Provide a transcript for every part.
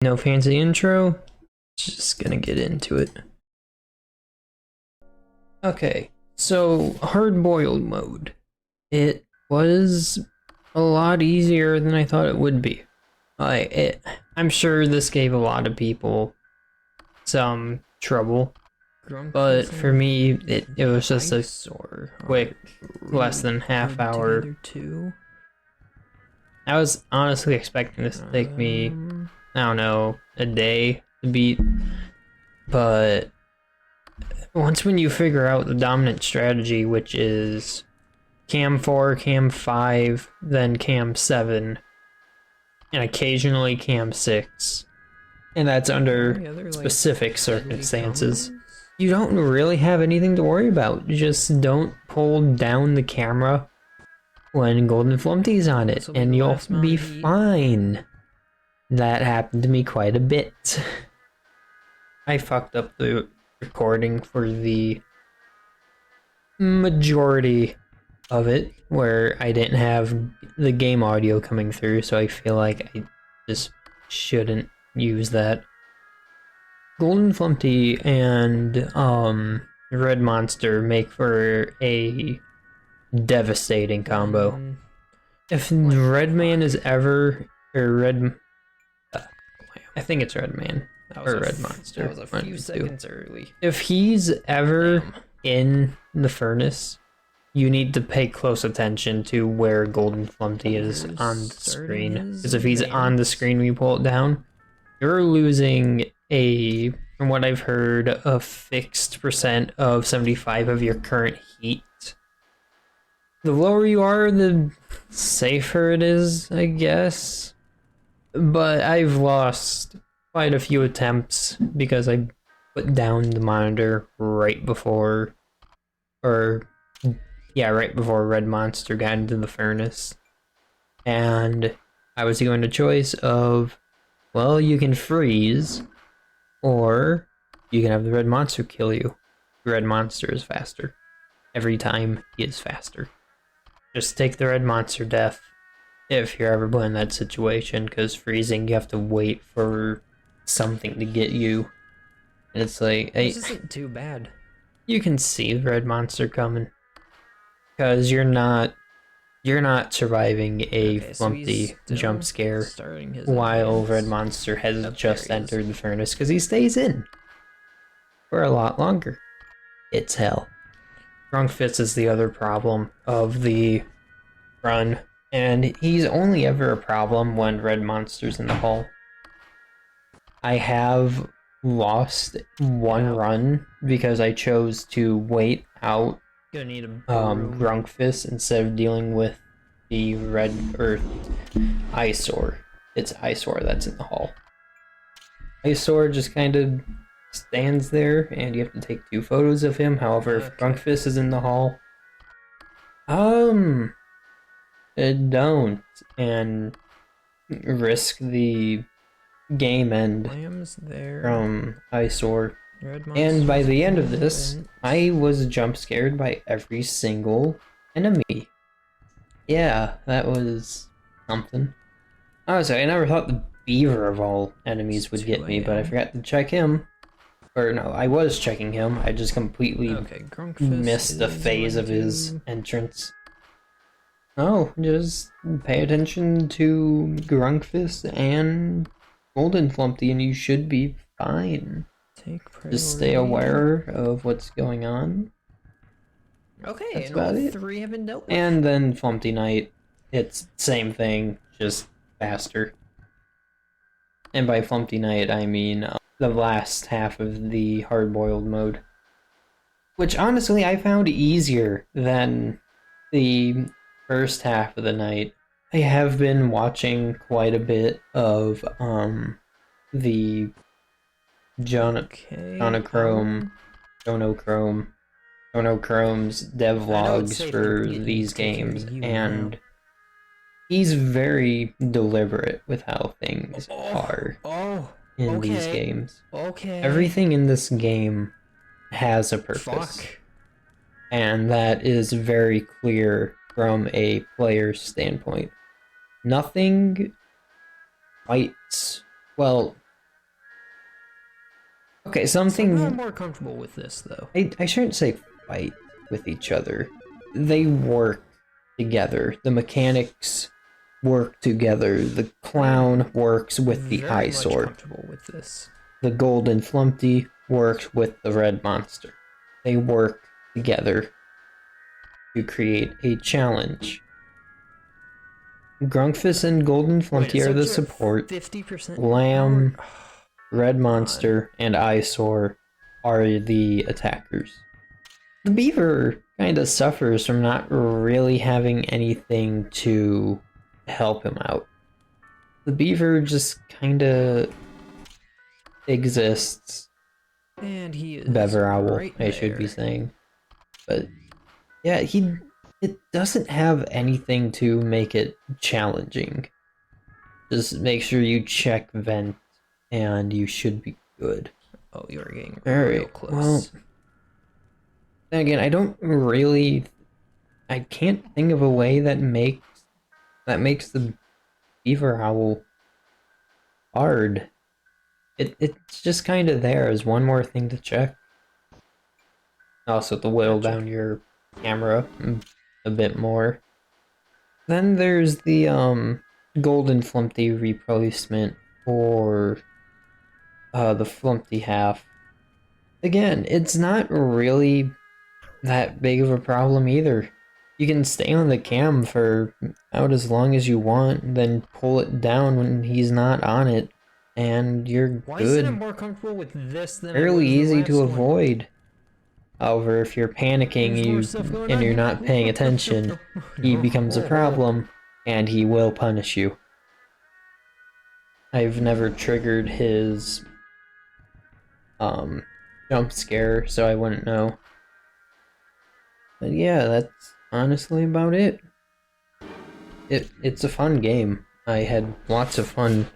No fancy intro, just gonna get into it. Okay, so hard-boiled mode. It was a lot easier than I thought it would be. I'm sure this gave a lot of people some trouble, but for me, it was just a quick, less than half hour. I was honestly expecting this to take me, I don't know, a day to beat, but when you figure out the dominant strategy, which is cam 4, cam 5, then cam 7, and occasionally cam 6, and that's under specific circumstances, you don't really have anything to worry about. Just don't pull down the camera when Golden Flumpty's on it, and you'll be fine. That happened to me quite a bit. I fucked up the recording for the majority of it, where I didn't have the game audio coming through, so I feel like I just shouldn't use that. Golden Flumpty and Red Monster make for a devastating combo. If Red Man is ever, or I think it's Red Man or Red Monster. That was a few seconds early. If he's ever in the furnace, you need to pay close attention to where Golden Flumpty is on the screen. Because if he's on the screen when you pull it down, you're losing from what I've heard, a fixed percent of 75 of your current heat. The lower you are, the safer it is, I guess. But I've lost quite a few attempts because I put down the monitor right before Red Monster got into the furnace. And I was given a choice of, well, you can freeze, or you can have the Red Monster kill you. The Red Monster is faster. Every time he is faster. Just take the Red Monster death if you're ever put in that situation, because freezing, you have to wait for something to get you. And it's like, This isn't too bad. You can see the Red Monster coming. Because you're not surviving a Flumpty jump scare while Red Monster has just entered the furnace, because he stays in for a lot longer. It's hell. Flumptys is the other problem of the run, and he's only ever a problem when Red Monster's in the hall. I have lost one run because I chose to wait out Flumptys instead of dealing with the Red Earth eyesore. It's eyesore that's in the hall. Eyesore just kind of stands there, and you have to take 2 photos of him. However, if Flumptys is in the hall, don't and risk the game end from eyesore. And by the end of this, I was jump scared by every single enemy. Yeah, that was something. Honestly, I never thought the beaver of all enemies would get me, but I forgot to check him. Or no, I was checking him. I just completely missed the phase of his entrance. Oh, just pay attention to Flumptys and Golden Flumpty and you should be fine. Just stay aware of what's going on. Okay, that's and about all it. 3 have been dealt with. And then Flumpty Night, it's same thing, just faster. And by Flumpty Night, I mean the last half of the hard-boiled mode. Which honestly I found easier than the first half of the night. I have been watching quite a bit of the Jonochrome's devlogs for these games, and he's very deliberate with how things are in these games. Everything in this game has a purpose, and that is very clear from a player's standpoint. Nothing fights, well, Okay, Somehow I'm something... more comfortable with this, though. I shouldn't say fight with each other. They work together. The mechanics work together. The clown works with the Very much eyesore. comfortable with this. The golden Flumpty works with the red monster. They work together to create a challenge. Grunkfist and Golden Flumpty are the support. 50%. Lamb, Red Monster, and Eyesore are the attackers. The beaver kinda suffers from not really having anything to help him out. The beaver just kinda exists. And he is Beaver Owl, right I should be there. saying. But yeah, it doesn't have anything to make it challenging. Just make sure you check vent and you should be good. Oh, you are getting All real right. close. Well, then again, I can't think of a way that makes the beaver owl hard. It's just kind of there as one more thing to check. Also, to whittle Gotcha. down your camera a bit more. Then there's the golden Flumpty replacement for the Flumpty half. Again, it's not really that big of a problem either. You can stay on the cam for out as long as you want, then pull it down when he's not on it, and you're Why isn't it good. more comfortable with this than Fairly I was easy the to last one? avoid. However, if you're panicking There's more stuff going and on you're here. not paying attention, he becomes a problem, and he will punish you. I've never triggered his jump scare, so I wouldn't know. But yeah, that's honestly about it. It's a fun game. I had lots of fun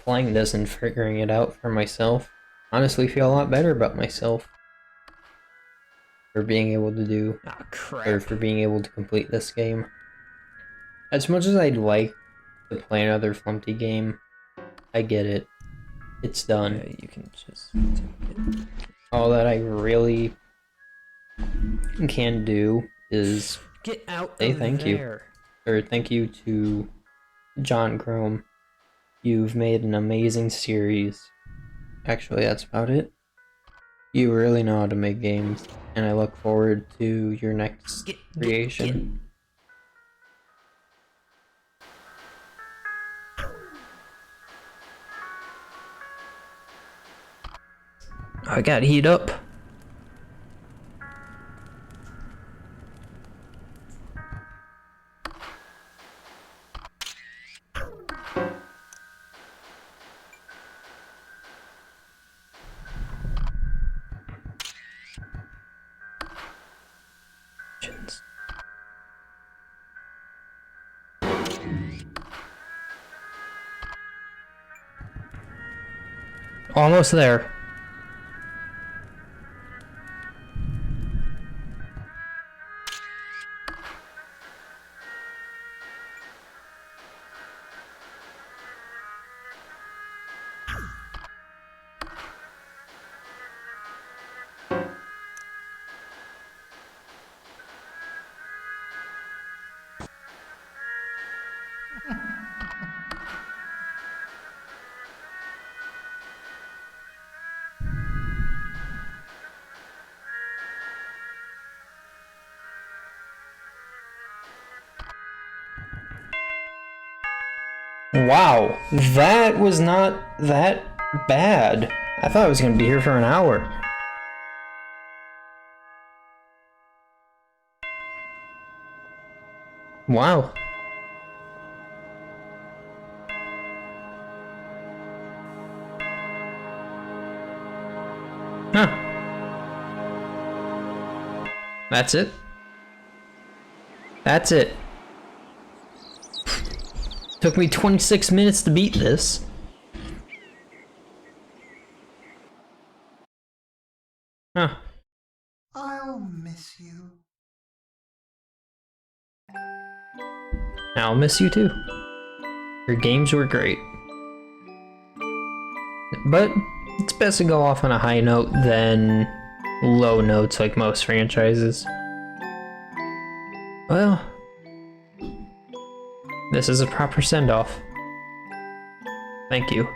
playing this and figuring it out for myself. Honestly, feel a lot better about myself for being able to do, Ah, crap. or for being able to complete this game. As much as I'd like to play another Flumpty game, I get it. It's done. Yeah, you can just take it. All that I really can do is Get out say of thank you. there. Or thank you to John Grome. You've made an amazing series. Actually, that's about it. You really know how to make games, and I look forward to your next creation. I got heat up. Almost there. Wow, that was not that bad. I thought I was gonna be here for an hour. Wow. Huh. That's it? That's it. Took me 26 minutes to beat this. Huh. I'll miss you. I'll miss you too. Your games were great. But It's best to go off on a high note than low notes like most franchises. Well, this is a proper send-off. Thank you.